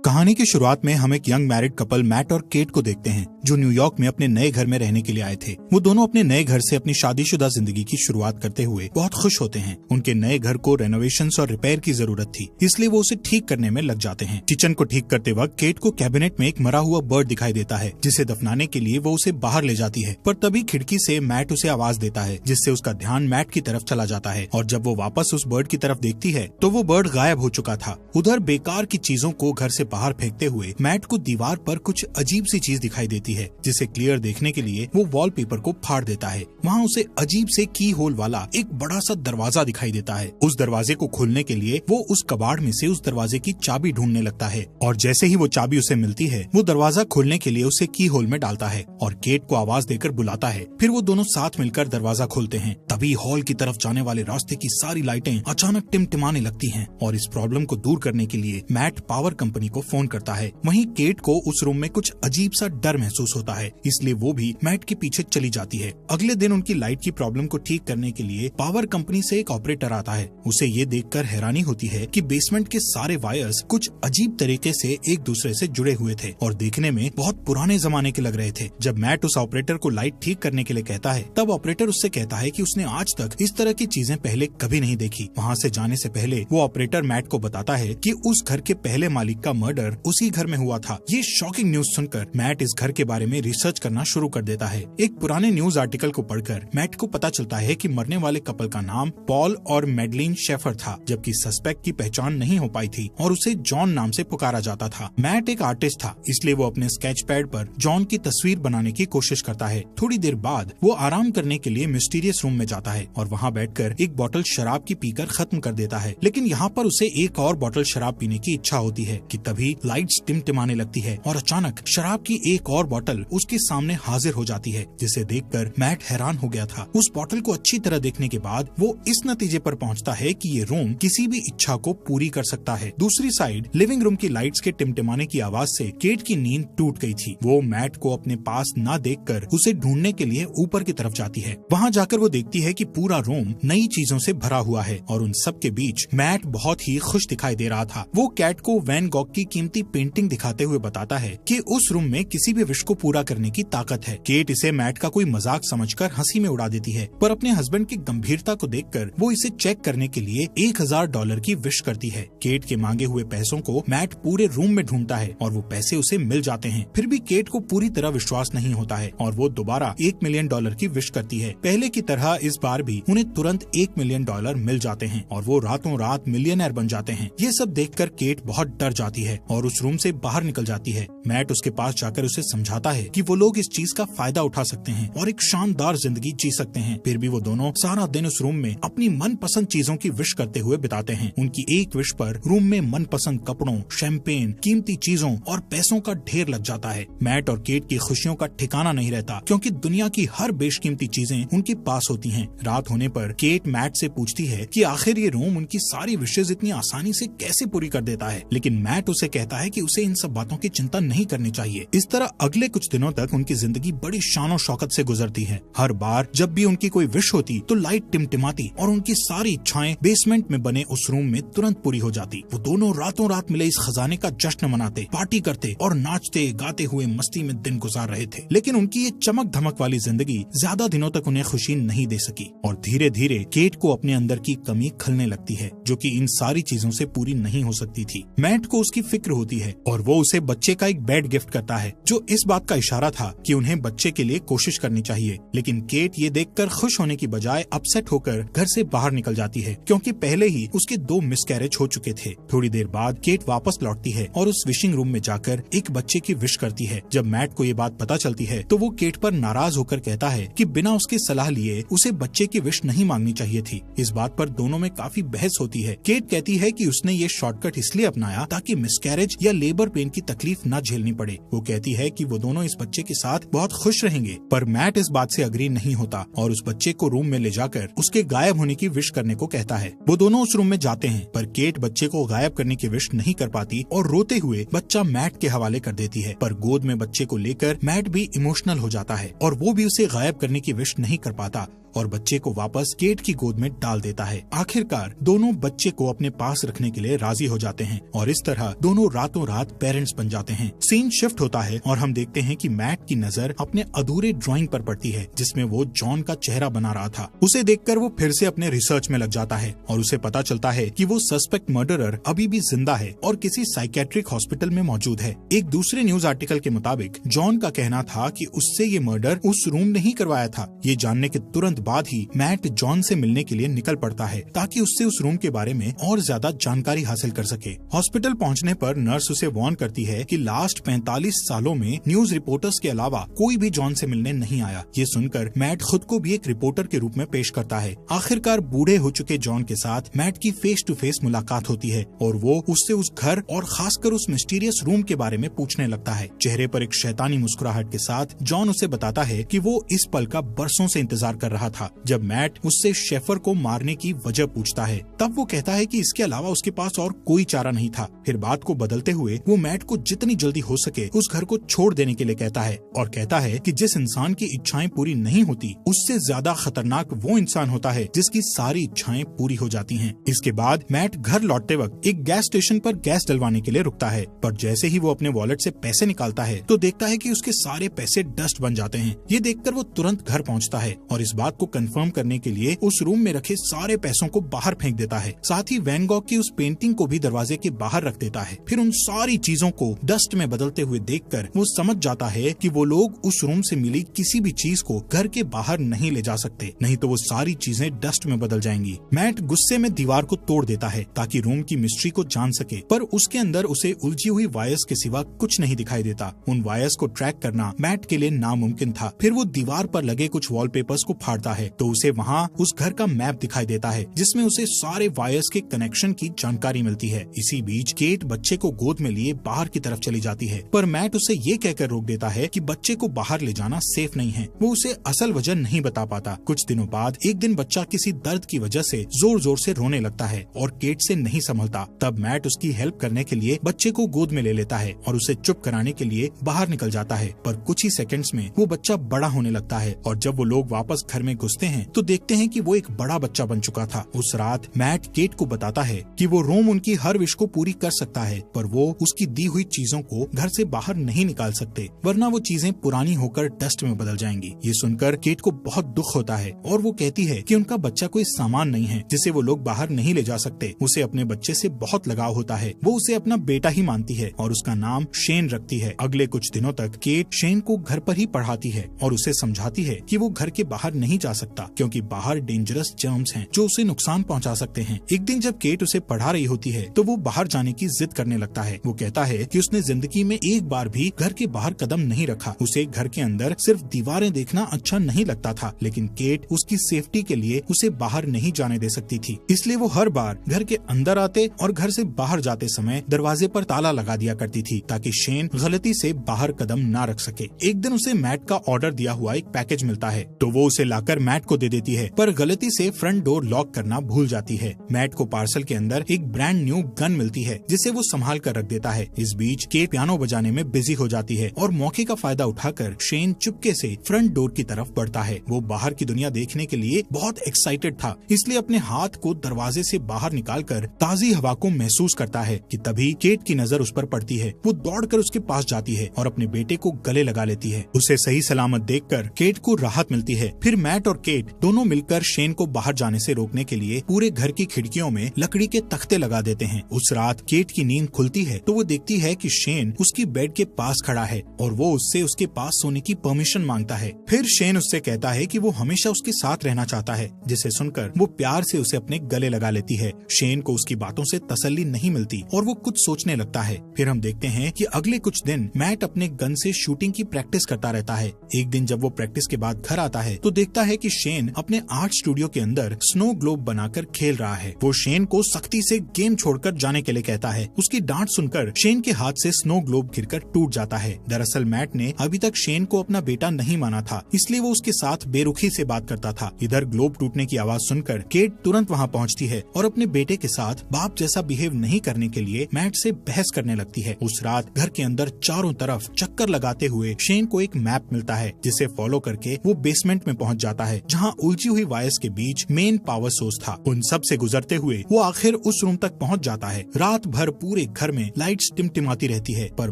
कहानी की शुरुआत में हम एक यंग मैरिड कपल मैट और केट को देखते हैं जो न्यूयॉर्क में अपने नए घर में रहने के लिए आए थे। वो दोनों अपने नए घर से अपनी शादीशुदा जिंदगी की शुरुआत करते हुए बहुत खुश होते हैं। उनके नए घर को रेनोवेशंस और रिपेयर की जरूरत थी, इसलिए वो उसे ठीक करने में लग जाते हैं। किचन को ठीक करते वक्त केट को कैबिनेट में एक मरा हुआ बर्ड दिखाई देता है, जिसे दफनाने के लिए वो उसे बाहर ले जाती है। पर तभी खिड़की से मैट उसे आवाज देता है, जिससे उसका ध्यान मैट की तरफ चला जाता है। और जब वो वापस उस बर्ड की तरफ देखती है तो वो बर्ड गायब हो चुका था। उधर बेकार की चीजों को घर से बाहर फेंकते हुए मैट को दीवार पर कुछ अजीब सी चीज दिखाई देती है, जिसे क्लियर देखने के लिए वो वॉलपेपर को फाड़ देता है। वहाँ उसे अजीब से की होल वाला एक बड़ा सा दरवाजा दिखाई देता है। उस दरवाजे को खोलने के लिए वो उस कबाड़ में से उस दरवाजे की चाबी ढूंढने लगता है, और जैसे ही वो चाबी उसे मिलती है वो दरवाजा खोलने के लिए उसे की होल में डालता है और केट को आवाज देकर बुलाता है। फिर वो दोनों साथ मिलकर दरवाजा खोलते हैं। तभी हॉल की तरफ जाने वाले रास्ते की सारी लाइटें अचानक टिमटिमाने लगती हैं, और इस प्रॉब्लम को दूर करने के लिए मैट पावर कंपनी को फोन करता है। वहीं केट को उस रूम में कुछ अजीब सा डर महसूस होता है, इसलिए वो भी मैट के पीछे चली जाती है। अगले दिन उनकी लाइट की प्रॉब्लम को ठीक करने के लिए पावर कंपनी से एक ऑपरेटर आता है। उसे ये देखकर हैरानी होती है कि बेसमेंट के सारे वायर्स कुछ अजीब तरीके से एक दूसरे से जुड़े हुए थे और देखने में बहुत पुराने जमाने के लग रहे थे। जब मैट उस ऑपरेटर को लाइट ठीक करने के लिए कहता है, तब ऑपरेटर उससे कहता है कि उसने आज तक इस तरह की चीजें पहले कभी नहीं देखी। वहाँ से जाने से पहले वो ऑपरेटर मैट को बताता है कि उस घर के पहले मालिक का मर्डर उसी घर में हुआ था। ये शॉकिंग न्यूज सुनकर मैट इस घर के बारे में रिसर्च करना शुरू कर देता है। एक पुराने न्यूज आर्टिकल को पढ़कर मैट को पता चलता है कि मरने वाले कपल का नाम पॉल और मैडलिन शेफर था, जबकि सस्पेक्ट की पहचान नहीं हो पाई थी और उसे जॉन नाम से पुकारा जाता था। मैट एक आर्टिस्ट था, इसलिए वो अपने स्केच पैड पर जॉन की तस्वीर बनाने की कोशिश करता है। थोड़ी देर बाद वो आराम करने के लिए मिस्टीरियस रूम में जाता है और वहाँ बैठकर एक बोतल शराब की पीकर खत्म कर देता है। लेकिन यहाँ पर उसे एक और बोतल शराब पीने की इच्छा होती है कि तभी लाइट्स टिमटिमाने लगती है और अचानक शराब की एक और बोतल उसके सामने हाजिर हो जाती है, जिसे देखकर मैट हैरान हो गया था। उस बोतल को अच्छी तरह देखने के बाद वो इस नतीजे पर पहुंचता है कि ये रूम किसी भी इच्छा को पूरी कर सकता है। दूसरी साइड लिविंग रूम की लाइट्स के टिमटिमाने की आवाज से केट की नींद टूट गई थी। वो मैट को अपने पास न देखकर उसे ढूंढने के लिए ऊपर की तरफ जाती है। वहाँ जाकर वो देखती है कि पूरा रूम नई चीजों से भरा हुआ है और उन सब के बीच मैट बहुत ही खुश दिखाई दे रहा था। वो कैट को वैन गॉग की कीमती पेंटिंग दिखाते हुए बताता है कि उस रूम में किसी भी विश को पूरा करने की ताकत है। केट इसे मैट का कोई मजाक समझकर हंसी में उड़ा देती है, पर अपने हस्बैंड की गंभीरता को देखकर वो इसे चेक करने के लिए $1000 की विश करती है। केट के मांगे हुए पैसों को मैट पूरे रूम में ढूंढता है और वो पैसे उसे मिल जाते हैं। फिर भी केट को पूरी तरह विश्वास नहीं होता है और वो दोबारा $1 मिलियन की विश करती है। पहले की तरह इस बार भी उन्हें तुरंत $1 मिलियन मिल जाते हैं और वो रातों रात मिलियनर बन जाते हैं। ये सब देखकर केट बहुत डर जाती है और उस रूम से बाहर निकल जाती है। मैट उसके पास जाकर उसे समझाता है कि वो लोग इस चीज का फायदा उठा सकते हैं और एक शानदार जिंदगी जी सकते हैं। फिर भी वो दोनों सारा दिन उस रूम में अपनी मनपसंद चीजों की विश करते हुए बिताते हैं। उनकी एक विश पर रूम में मनपसंद कपड़ों, शैंपेन, कीमती चीजों और पैसों का ढेर लग जाता है। मैट और केट की खुशियों का ठिकाना नहीं रहता, क्योंकि दुनिया की हर बेशकीमती चीजें उनके पास होती हैं। रात होने पर केट मैट से पूछती है कि आखिर ये रूम उनकी सारी विशेष इतनी आसानी से कैसे पूरी कर देता है, लेकिन मैट उसे कहता है कि उसे इन सब बातों की चिंता नहीं करनी चाहिए। इस तरह अगले कुछ दिनों तक उनकी जिंदगी बड़ी शान और शौकत से गुजरती है। हर बार जब भी उनकी कोई विश होती तो लाइट टिमटिमाती और उनकी सारी इच्छाएं बेसमेंट में बने उस रूम में तुरंत पूरी हो जाती। वो दोनों रातों रात मिले इस खजाने का जश्न मनाते, पार्टी करते और नाचते गाते हुए मस्ती में दिन गुजार रहे थे। लेकिन उनकी ये चमक धमक वाली जिंदगी ज्यादा दिनों तक उन्हें खुशी नहीं दे सकी और धीरे धीरे केट को अपने अंदर की कमी खलने लगती है, जो कि इन सारी चीजों से पूरी नहीं हो सकती थी। मैट को उसकी फिक्र होती है और वो उसे बच्चे का एक बेड गिफ्ट करता है, जो इस बात का इशारा था कि उन्हें बच्चे के लिए कोशिश करनी चाहिए। लेकिन केट ये देखकर खुश होने की बजाय अपसेट होकर घर से बाहर निकल जाती है, क्योंकि पहले ही उसके 2 मिसकैरेज हो चुके थे। थोड़ी देर बाद केट वापस लौटती है और उस विशिंग रूम में जाकर एक बच्चे की विश करती है। जब मैट को ये बात पता चलती है तो वो केट पर नाराज होकर कहता है कि बिना उसकी सलाह लिए उसे बच्चे की विश नहीं मांगनी चाहिए थी। इस बात पर दोनों में काफी बहस होती है। केट कहती है कि उसने ये शॉर्टकट इसलिए अपनाया ताकि मिसकैरेज या लेबर पेन की तकलीफ न झेलनी पड़े। वो कहती है कि वो दोनों इस बच्चे के साथ बहुत खुश रहेंगे, पर मैट इस बात से अग्री नहीं होता और उस बच्चे को रूम में ले जाकर उसके गायब होने की विश करने को कहता है। वो दोनों उस रूम में जाते हैं, पर केट बच्चे को गायब करने की विश नहीं कर पाती और रोते हुए बच्चा मैट के हवाले कर देती है। पर गोद में बच्चे को लेकर मैट भी इमोशनल हो जाता है और वो भी उसे गायब करने की विश नहीं कर पाता। और बच्चे को वापस केट की गोद में डाल देता है। आखिरकार दोनों बच्चे को अपने पास रखने के लिए राजी हो जाते हैं और इस तरह दोनों रातों रात पेरेंट्स बन जाते हैं। सीन शिफ्ट होता है और हम देखते हैं कि मैट की नजर अपने अधूरे ड्राइंग पर पड़ती है जिसमें वो जॉन का चेहरा बना रहा था। उसे देखकर वो फिर से अपने रिसर्च में लग जाता है और उसे पता चलता है कि वो सस्पेक्ट मर्डरर अभी भी जिंदा है और किसी साइकेट्रिक हॉस्पिटल में मौजूद है। एक दूसरे न्यूज आर्टिकल के मुताबिक जॉन का कहना था कि उससे ये मर्डर उस रूम ने ही करवाया था। ये जानने के तुरंत बाद ही मैट जॉन से मिलने के लिए निकल पड़ता है ताकि उससे उस रूम के बारे में और ज्यादा जानकारी हासिल कर सके। हॉस्पिटल पहुंचने पर नर्स उसे वार्न करती है कि लास्ट 45 सालों में न्यूज रिपोर्टर्स के अलावा कोई भी जॉन से मिलने नहीं आया। ये सुनकर मैट खुद को भी एक रिपोर्टर के रूप में पेश करता है। आखिरकार बूढ़े हो चुके जॉन के साथ मैट की फेस टू फेस मुलाकात होती है और वो उससे उस घर और खासकर उस मिस्टीरियस रूम के बारे में पूछने लगता है। चेहरे पर एक शैतानी मुस्कुराहट के साथ जॉन उसे बताता है कि वो इस पल का बरसों से इंतजार कर रहा था जब मैट उससे शेफर को मारने की वजह पूछता है। तब वो कहता है कि इसके अलावा उसके पास और कोई चारा नहीं था। फिर बात को बदलते हुए वो मैट को जितनी जल्दी हो सके उस घर को छोड़ देने के लिए कहता है और कहता है कि जिस इंसान की इच्छाएं पूरी नहीं होती उससे ज्यादा खतरनाक वो इंसान होता है जिसकी सारी इच्छाएं पूरी हो जाती हैं। इसके बाद मैट घर लौटते वक्त एक गैस स्टेशन पर गैस डलवाने के लिए रुकता है, पर जैसे ही वो अपने वॉलेट से पैसे निकालता है तो देखता है कि उसके सारे पैसे डस्ट बन जाते हैं। ये देखकर वो तुरंत घर पहुंचता है और इस बात को कंफर्म करने के लिए उस रूम में रखे सारे पैसों को बाहर फेंक देता है। साथ ही वैन गॉग की उस पेंटिंग को भी दरवाजे के बाहर रख देता है। फिर उन सारी चीजों को डस्ट में बदलते हुए देखकर वो समझ जाता है कि वो लोग उस रूम से मिली किसी भी चीज को घर के बाहर नहीं ले जा सकते, नहीं तो वो सारी चीजें डस्ट में बदल जाएंगी। मैट गुस्से में दीवार को तोड़ देता है ताकि रूम की मिस्ट्री को जान सके, पर उसके अंदर उसे उलझी हुई वायर्स के सिवा कुछ नहीं दिखाई देता। उन वायर्स को ट्रैक करना मैट के लिए नामुमकिन था। फिर वो दीवार पर लगे कुछ वॉलपेपर्स को फाड़ता है तो उसे वहाँ उस घर का मैप दिखाई देता है जिसमें उसे सारे वायर्स के कनेक्शन की जानकारी मिलती है। इसी बीच केट बच्चे को गोद में लिए बाहर की तरफ चली जाती है, पर मैट उसे ये कहकर रोक देता है कि बच्चे को बाहर ले जाना सेफ नहीं है। वो उसे असल वजह नहीं बता पाता। कुछ दिनों बाद एक दिन बच्चा किसी दर्द की वजह से जोर जोर से रोने लगता है और केट से नहीं संभलता। तब मैट उसकी हेल्प करने के लिए बच्चे को गोद में ले लेता है और उसे चुप कराने के लिए बाहर निकल जाता है, पर कुछ ही सेकंड्स में वो बच्चा बड़ा होने लगता है और जब वो लोग वापस घर में घुसते हैं तो देखते हैं कि वो एक बड़ा बच्चा बन चुका था। उस रात मैट केट को बताता है कि वो रोम उनकी हर विश को पूरी कर सकता है, पर वो उसकी दी हुई चीजों को घर से बाहर नहीं निकाल सकते, वरना वो चीजें पुरानी होकर डस्ट में बदल जाएंगी। ये सुनकर केट को बहुत दुख होता है और वो कहती है कि उनका बच्चा कोई सामान नहीं है जिसे वो लोग बाहर नहीं ले जा सकते। उसे अपने बच्चे से बहुत लगाव होता है। वो उसे अपना बेटा ही मानती है और उसका नाम शेन रखती है। अगले कुछ दिनों तक केट शेन को घर पर ही पढ़ाती है और उसे समझाती है कि वो घर के बाहर नहीं जा सकता क्योंकि बाहर डेंजरस जर्म्स हैं जो उसे नुकसान पहुंचा सकते हैं। एक दिन जब केट उसे पढ़ा रही होती है तो वो बाहर जाने की जिद करने लगता है। वो कहता है कि उसने जिंदगी में एक बार भी घर के बाहर कदम नहीं रखा। उसे घर के अंदर सिर्फ दीवारें देखना अच्छा नहीं लगता था, लेकिन केट उसकी सेफ्टी के लिए उसे बाहर नहीं जाने दे सकती थी। इसलिए वो हर बार घर के अंदर आते और घर से बाहर जाते समय दरवाजे पर ताला लगा दिया करती थी ताकि शेन गलती से बाहर कदम ना रख सके। एक दिन उसे मैट का ऑर्डर दिया हुआ एक पैकेज मिलता है तो वो उसे लाकर मैट को दे देती है, पर गलती से फ्रंट डोर लॉक करना भूल जाती है। मैट को पार्सल के अंदर एक ब्रांड न्यू गन मिलती है जिसे वो संभाल कर रख देता है। इस बीच केट पियानो बजाने में बिजी हो जाती है और मौके का फायदा उठाकर शेन चुपके से फ्रंट डोर की तरफ बढ़ता है। वो बाहर की दुनिया देखने के लिए बहुत एक्साइटेड था, इसलिए अपने हाथ को दरवाजे से बाहर निकालकर ताजी हवा को महसूस करता है कि तभी केट की नजर उस पर पड़ती है। वो दौड़कर उसके पास जाती है और अपने बेटे को गले लगा लेती है। उसे सही सलामत देखकर केट को राहत मिलती है। फिर मैट और केट दोनों मिलकर शेन को बाहर जाने से रोकने के लिए पूरे घर की खिड़कियों में लकड़ी के तख्ते लगा देते हैं। उस रात केट की नींद खुलती है तो वो देखती है कि शेन उसकी बेड के पास खड़ा है और वो उससे उसके पास सोने की परमिशन मांगता है। फिर शेन उससे कहता है कि वो हमेशा उसके साथ रहना चाहता है, जिसे सुनकर वो प्यार से उसे अपने गले लगा लेती है। शेन को उसकी बातों से तसल्ली नहीं मिलती और वो कुछ सोचने लगता है। फिर हम देखते हैं कि अगले कुछ दिन मैट अपने गन से शूटिंग की प्रैक्टिस करता रहता है। एक दिन जब वो प्रैक्टिस के बाद घर आता है तो देखता है कि शेन अपने आर्ट स्टूडियो के अंदर स्नो ग्लोब बनाकर खेल रहा है। वो शेन को सख्ती से गेम छोड़कर जाने के लिए कहता है। उसकी डांट सुनकर शेन के हाथ से स्नो ग्लोब गिरकर टूट जाता है। दरअसल मैट ने अभी तक शेन को अपना बेटा नहीं माना था, इसलिए वो उसके साथ बेरुखी से बात करता था। इधर ग्लोब टूटने की आवाज सुनकर केट तुरंत वहाँ पहुँचती है और अपने बेटे के साथ बाप जैसा बिहेव नहीं करने के लिए मैट से बहस करने लगती है। उस रात घर के अंदर चारों तरफ चक्कर लगाते हुए शेन को एक मैप मिलता है जिसे फॉलो करके वो बेसमेंट में पहुँच जाता जाता है जहाँ उलझी हुई वायर्स के बीच मेन पावर सोर्स था। उन सब से गुजरते हुए वो आखिर उस रूम तक पहुँच जाता है। रात भर पूरे घर में लाइट्स टिमटिमाती रहती है, पर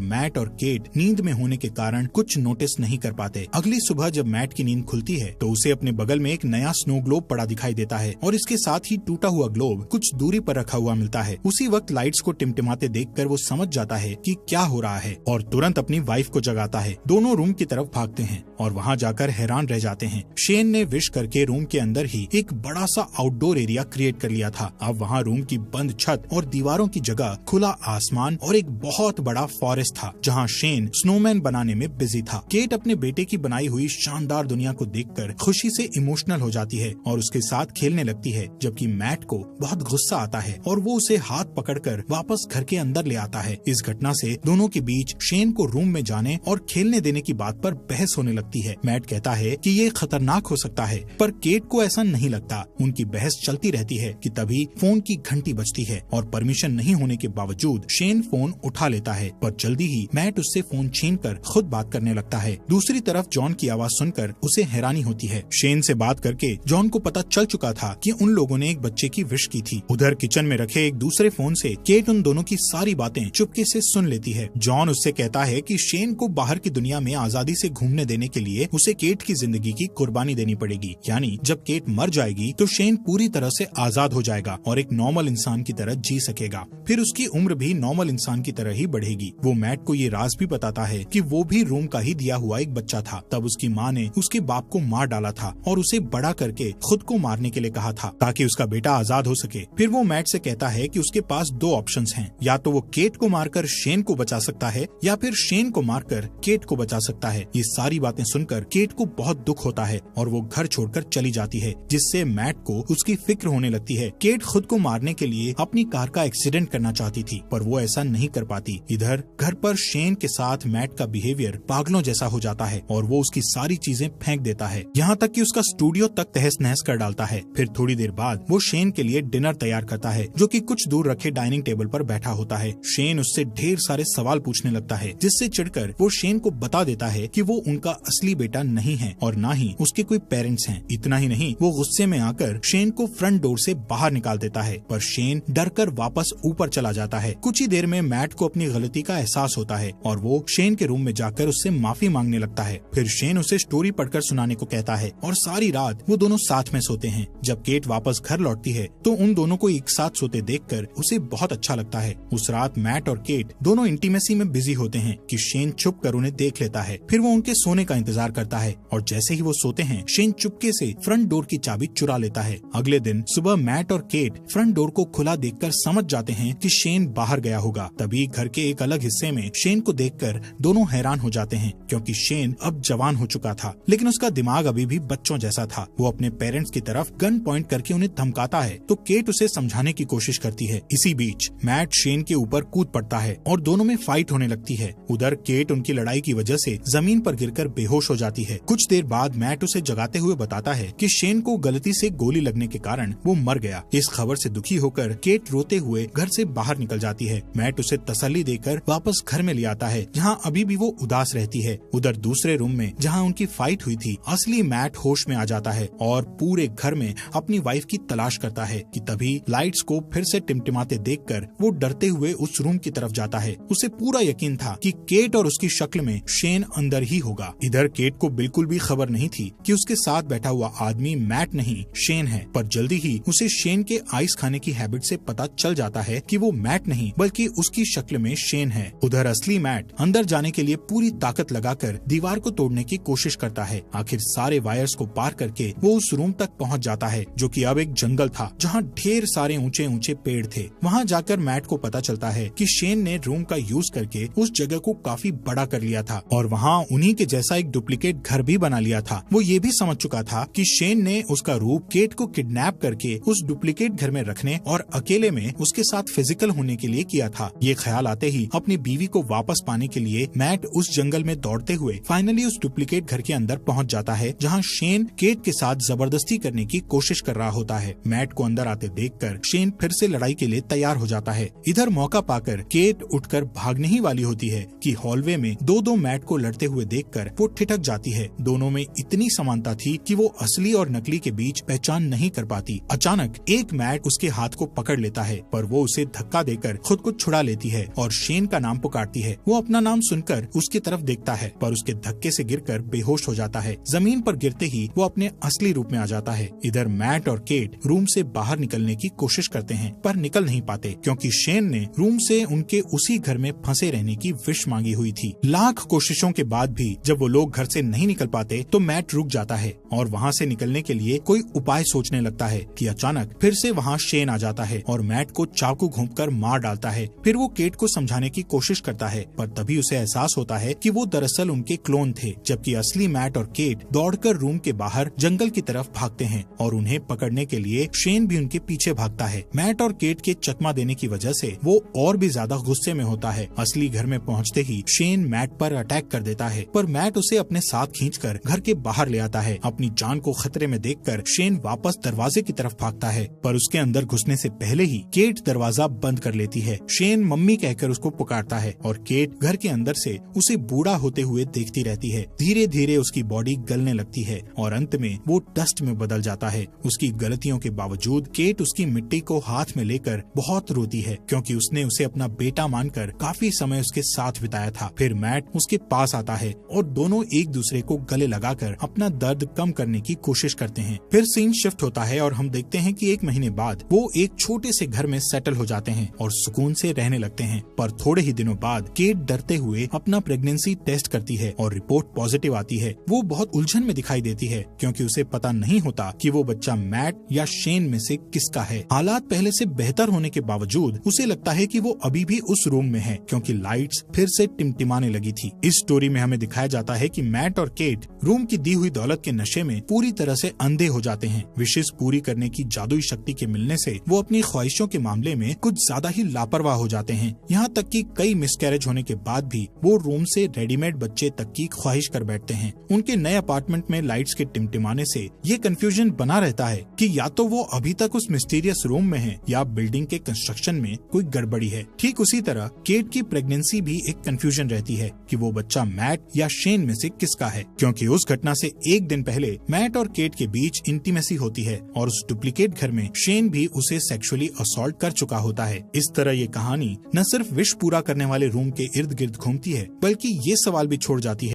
मैट और केट नींद में होने के कारण कुछ नोटिस नहीं कर पाते। अगली सुबह जब मैट की नींद खुलती है तो उसे अपने बगल में एक नया स्नो ग्लोब पड़ा दिखाई देता है और इसके साथ ही टूटा हुआ ग्लोब कुछ दूरी पर रखा हुआ मिलता है। उसी वक्त लाइट्स को टिमटिमाते देखकर वो समझ जाता है कि क्या हो रहा है और तुरंत अपनी वाइफ को जगाता है। दोनों रूम की तरफ भागते हैं और वहाँ जाकर हैरान रह जाते हैं। शेन ने विश करके रूम के अंदर ही एक बड़ा सा आउटडोर एरिया क्रिएट कर लिया था। अब वहाँ रूम की बंद छत और दीवारों की जगह खुला आसमान और एक बहुत बड़ा फॉरेस्ट था जहाँ शेन स्नोमैन बनाने में बिजी था। केट अपने बेटे की बनाई हुई शानदार दुनिया को देखकर खुशी से इमोशनल हो जाती है और उसके साथ खेलने लगती है, जबकि मैट को बहुत गुस्सा आता है और वो उसे हाथ पकड़कर वापस घर के अंदर ले आता है। इस घटना से दोनों के बीच शेन को रूम में जाने और खेलने देने की बात पर बहस होने लगती है। मैट कहता है कि ये खतरनाक हो सकता है, पर केट को ऐसा नहीं लगता। उनकी बहस चलती रहती है कि तभी फोन की घंटी बजती है और परमिशन नहीं होने के बावजूद शेन फोन उठा लेता है, पर जल्दी ही मैट उससे फोन छीनकर खुद बात करने लगता है। दूसरी तरफ जॉन की आवाज सुनकर उसे हैरानी होती है। शेन से बात करके जॉन को पता चल चुका था कि उन लोगों ने एक बच्चे की विश की थी। उधर किचन में रखे एक दूसरे फोन से केट उन दोनों की सारी बातें चुपके से सुन लेती है। जॉन उससे कहता है कि शेन को बाहर की दुनिया में आजादी से घूमने देने के लिए उसे केट की जिंदगी की कुर्बानी देनी पड़ेगी, यानी जब केट मर जाएगी तो शेन पूरी तरह से आजाद हो जाएगा और एक नॉर्मल इंसान की तरह जी सकेगा। फिर उसकी उम्र भी नॉर्मल इंसान की तरह ही बढ़ेगी। वो मैट को ये राज भी बताता है कि वो भी रूम का ही दिया हुआ एक बच्चा था। तब उसकी माँ ने उसके बाप को मार डाला था और उसे बड़ा करके खुद को मारने के लिए कहा था ताकि उसका बेटा आजाद हो सके। फिर वो मैट से कहता है कि उसके पास दो ऑप्शंस हैं, या तो वो केट को मारकर शेन को बचा सकता है या फिर शेन को मारकर केट को बचा सकता है। ये सारी बातें सुनकर केट को बहुत दुख होता है और वो घर छोड़कर चली जाती है, जिससे मैट को उसकी फिक्र होने लगती है। केट खुद को मारने के लिए अपनी कार का एक्सीडेंट करना चाहती थी, पर वो ऐसा नहीं कर पाती। इधर घर पर शेन के साथ मैट का बिहेवियर पागलों जैसा हो जाता है और वो उसकी सारी चीजें फेंक देता है, यहाँ तक कि उसका स्टूडियो तक तहस नहस कर डालता है। फिर थोड़ी देर बाद वो शेन के लिए डिनर तैयार करता है, जो कि कुछ दूर रखे डाइनिंग टेबल पर बैठा होता है। शेन उससे ढेर सारे सवाल पूछने लगता है, जिससे चिढ़कर वो शेन को बता देता है कि वो उनका असली बेटा नहीं है और न ही उसके कोई पेरेंट्स हैं। इतना ही नहीं, वो गुस्से में आकर शेन को फ्रंट डोर से बाहर निकाल देता है, पर शेन डरकर वापस ऊपर चला जाता है। कुछ ही देर में मैट को अपनी गलती का एहसास होता है और वो शेन के रूम में जाकर उससे माफी मांगने लगता है। फिर शेन उसे स्टोरी पढ़कर सुनाने को कहता है और सारी रात वो दोनों साथ में सोते हैं। जब केट वापस घर लौटती है तो उन दोनों को एक साथ सोते देखकर उसे बहुत अच्छा लगता है। उस रात मैट और केट दोनों इंटीमेसी में बिजी होते हैं कि शेन छुप कर उन्हें देख लेता है। फिर वो उनके सोने का इंतजार करता है और जैसे ही वो सोते हैं, शेन चुपके से फ्रंट डोर की चाबी चुरा लेता है। अगले दिन सुबह मैट और केट फ्रंट डोर को खुला देखकर समझ जाते हैं कि शेन बाहर गया होगा। तभी घर के एक अलग हिस्से में शेन को देखकर दोनों हैरान हो जाते हैं, क्योंकि शेन अब जवान हो चुका था, लेकिन उसका दिमाग अभी भी बच्चों जैसा था। वो अपने पेरेंट्स की तरफ गन पॉइंट करके उन्हें धमकाता है तो केट उसे समझाने की कोशिश करती है। इसी बीच मैट शेन के ऊपर कूद पड़ता है और दोनों में फाइट होने लगती है। उधर केट उनकी लड़ाई की वजह से जमीन पर गिरकर बेहोश हो जाती है। कुछ देर बाद मैट उसे जगाते हुए बताता है कि शेन को गलती से गोली लगने के कारण वो मर गया। इस खबर से दुखी होकर केट रोते हुए घर से बाहर निकल जाती है। मैट उसे तसल्ली देकर वापस घर में ले आता है, जहाँ अभी भी वो उदास रहती है। उधर दूसरे रूम में जहाँ उनकी फाइट हुई थी, असली मैट होश में आ जाता है और पूरे घर में अपनी वाइफ की तलाश करता है कि तभी लाइट्स को फिर से टिमटिमाते देखकर वो डरते हुए उस रूम की तरफ जाता है। उसे पूरा यकीन था कि केट और उसकी शक्ल में शेन अंदर ही होगा। इधर केट को बिल्कुल भी खबर नहीं थी कि उसके साथ बैठा हुआ आदमी मैट नहीं शेन है, पर जल्दी ही उसे शेन के आइस खाने की हैबिट से पता चल जाता है कि वो मैट नहीं बल्कि उसकी शक्ल में शेन है। उधर असली मैट अंदर जाने के लिए पूरी ताकत लगाकर दीवार को तोड़ने की कोशिश करता है। आखिर सारे वायर्स को पार करके वो उस रूम तक पहुंच जाता है, जो कि अब एक जंगल था जहां ढेर सारे ऊंचे ऊंचे पेड़ थे। वहां जाकर मैट को पता चलता है कि शेन ने रूम का यूज करके उस जगह को काफी बड़ा कर लिया था और वहां उन्हीं के जैसा एक डुप्लीकेट घर भी बना लिया था। वो ये भी समझ चुका था कि शेन ने उसका रूप केट को किडनैप करके उस डुप्लीकेट घर में रखने और अकेले में उसके साथ फिजिकल होने के लिए किया था। ये ख्याल आते ही अपनी बीवी को वापस पाने के लिए मैट उस जंगल में दौड़ते हुए फाइनली उस डुप्लीकेट घर के अंदर पहुंच जाता है, जहां शेन केट के साथ जबरदस्ती करने की कोशिश कर रहा होता है। मैट को अंदर आते देखकर शेन फिर से लड़ाई के लिए तैयार हो जाता है। इधर मौका पाकर केट उठकर भागने ही वाली होती है कि हॉलवे में दो मैट को लड़ते हुए देखकर वो ठिठक जाती है। दोनों में इतनी समानता थी कि वो असली और नकली के बीच पहचान नहीं कर पाती। अचानक एक मैट उसके हाथ को पकड़ लेता है, पर वो उसे धक्का देकर खुद को छुड़ा लेती है और शेन का नाम पुकारती है। वो अपना नाम सुनकर उसकी तरफ देखता है, पर उसके धक्के से गिरकर बेहोश हो जाता है। जमीन पर गिरते ही वो अपने असली रूप में आ जाता है। इधर मैट और केट रूम से बाहर निकलने की कोशिश करते हैं, पर निकल नहीं पाते क्योंकि शेन ने रूम से उनके उसी घर में फंसे रहने की विश मांगी हुई थी। लाख कोशिशों के बाद भी जब वो लोग घर से नहीं निकल पाते तो मैट रुक जाता है और वहाँ से निकलने के लिए कोई उपाय सोचने लगता है कि अचानक फिर से वहाँ शेन आ जाता है और मैट को चाकू घोंपकर मार डालता है। फिर वो केट को समझाने की कोशिश करता है, पर तभी उसे एहसास होता है कि वो दरअसल उनके क्लोन थे, जबकि असली मैट और केट दौड़कर रूम के बाहर जंगल की तरफ भागते हैं और उन्हें पकड़ने के लिए शेन भी उनके पीछे भागता है। मैट और केट के चकमा देने की वजह से वो और भी ज्यादा गुस्से में होता है। असली घर में पहुंचते ही शेन मैट पर अटैक कर देता है, पर मैट उसे अपने साथ खींचकर घर के बाहर ले आता है। अपनी जान को खतरे में देखकर शेन वापस दरवाजे की तरफ भागता है, पर उसके अंदर घुसने से पहले ही केट दरवाजा बंद कर लेती है। शेन मम्मी कहकर उसको पुकारता है और केट घर के अंदर से उसे बूढ़ा होते हुए देखती रहती है। धीरे धीरे उसकी बॉडी गलने लगती है और अंत में वो डस्ट में बदल जाता है। उसकी गलतियों के बावजूद केट उसकी मिट्टी को हाथ में लेकर बहुत रोती है, क्योंकि उसने उसे अपना बेटा मानकर काफी समय उसके साथ बिताया था। फिर मैट उसके पास आता है और दोनों एक दूसरे को गले लगाकर अपना दर्द कम करने की कोशिश करते हैं। फिर सीन शिफ्ट होता है और हम देखते हैं कि 1 महीने बाद वो एक छोटे से घर में सेटल हो जाते हैं और सुकून से रहने लगते हैं। पर थोड़े ही दिनों बाद केट डरते हुए अपना प्रेगनेंसी टेस्ट करती है और रिपोर्ट पॉजिटिव आती है। वो बहुत उलझन में दिखाई देती है क्योंकि उसे पता नहीं होता कि वो बच्चा मैट या शेन में से किसका है। हालात पहले से बेहतर होने के बावजूद उसे लगता है कि वो अभी भी उस रूम में है, क्योंकि लाइट्स फिर से टिमटिमाने लगी थी। इस स्टोरी में हमें दिखाया जाता है कि मैट और केट रूम की दी हुई दौलत के नशे में पूरी तरह से अंधे हो जाते हैं। विशेष पूरी करने की जादुई शक्ति के मिलने से वो अपनी ख्वाहिशों के मामले में कुछ ज्यादा ही लापरवाह हो जाते हैं। यहाँ तक कि कई मिसकैरेज होने के बाद भी वो रूम से रेडीमेड बच्चे तक की ख्वाहिश कर बैठते हैं। उनके नए अपार्टमेंट में लाइट्स के टिमटिमाने से ये कंफ्यूजन बना रहता है कि या तो वो अभी तक उस मिस्टीरियस रूम में है या बिल्डिंग के कंस्ट्रक्शन में कोई गड़बड़ी है। ठीक उसी तरह केट की प्रेगनेंसी भी एक कंफ्यूजन रहती है कि वो बच्चा मैट या शेन में से किसका है, क्योंकि उस घटना से 1 दिन पहले मैट और केट के बीच इंटीमेसी होती है और उस डुप्लीकेट घर में शेन भी उसे सेक्सुअली असॉल्ट कर चुका होता है। इस तरह ये कहानी न सिर्फ विश पूरा करने वाले रूम के इर्द गिर्द घूमती है, बल्कि ये सवाल भी छोड़ जाती है